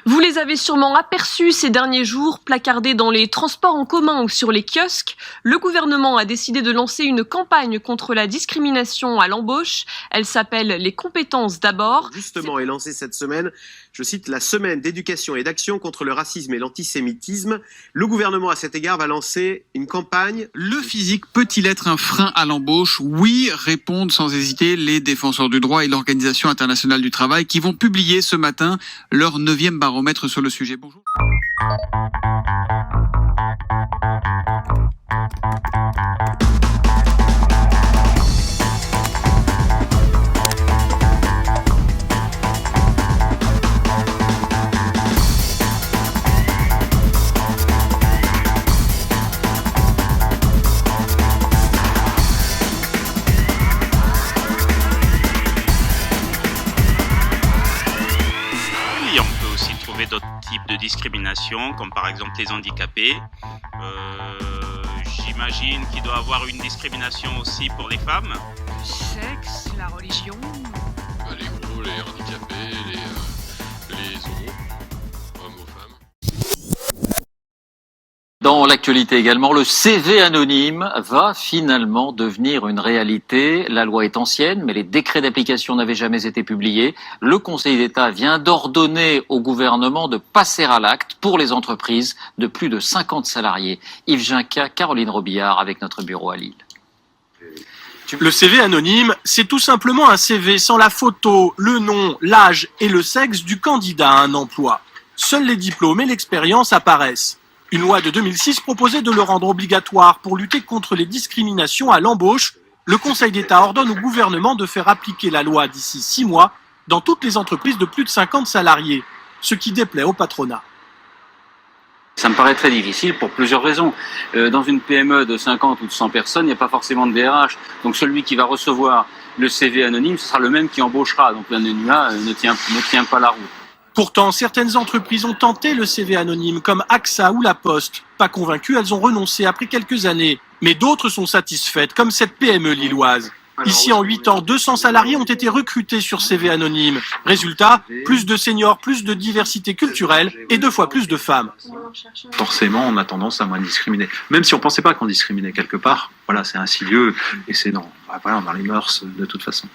Vous les avez sûrement aperçus ces derniers jours, placardés dans les transports en commun ou sur les kiosques. Le gouvernement a décidé de lancer une campagne contre la discrimination à l'embauche. Elle s'appelle « Les compétences d'abord ». Justement est lancée cette semaine, je cite, la semaine d'éducation et d'action contre le racisme et l'antisémitisme. Le gouvernement, à cet égard, va lancer une campagne. Le physique peut-il être un frein à l'embauche? Oui, répondent sans hésiter les défenseurs du droit et l'Organisation internationale du travail qui vont publier ce matin leur 9e baromètre sur le sujet. Bonjour. On peut aussi trouver d'autres types de discrimination, comme par exemple les handicapés. J'imagine qu'il doit y avoir une discrimination aussi pour les femmes. Le sexe, la religion. Les gros, les handicapés, les homos aux femmes. Dans l'actualité également, le CV anonyme va finalement devenir une réalité. La loi est ancienne, mais les décrets d'application n'avaient jamais été publiés. Le Conseil d'État vient d'ordonner au gouvernement de passer à l'acte pour les entreprises de plus de 50 salariés. Yves Ginca, Caroline Robillard avec notre bureau à Lille. Le CV anonyme, c'est tout simplement un CV sans la photo, le nom, l'âge et le sexe du candidat à un emploi. Seuls les diplômes et l'expérience apparaissent. Une loi de 2006 proposait de le rendre obligatoire pour lutter contre les discriminations à l'embauche. Le Conseil d'État ordonne au gouvernement de faire appliquer la loi d'ici 6 mois dans toutes les entreprises de plus de 50 salariés, ce qui déplaît au patronat. Ça me paraît très difficile pour plusieurs raisons. Dans une PME de 50 ou de 100 personnes, il n'y a pas forcément de DRH. Donc celui qui va recevoir le CV anonyme, ce sera le même qui embauchera. Donc l'anonymat ne tient pas la route. Pourtant, certaines entreprises ont tenté le CV anonyme, comme AXA ou La Poste. Pas convaincues, elles ont renoncé après quelques années. Mais d'autres sont satisfaites, comme cette PME lilloise. Ici, en 8 ans, 200 salariés ont été recrutés sur CV anonyme. Résultat, plus de seniors, plus de diversité culturelle et 2 fois plus de femmes. Forcément, on a tendance à moins discriminer. Même si on ne pensait pas qu'on discriminait quelque part, voilà, c'est insidieux et c'est dans les mœurs de toute façon.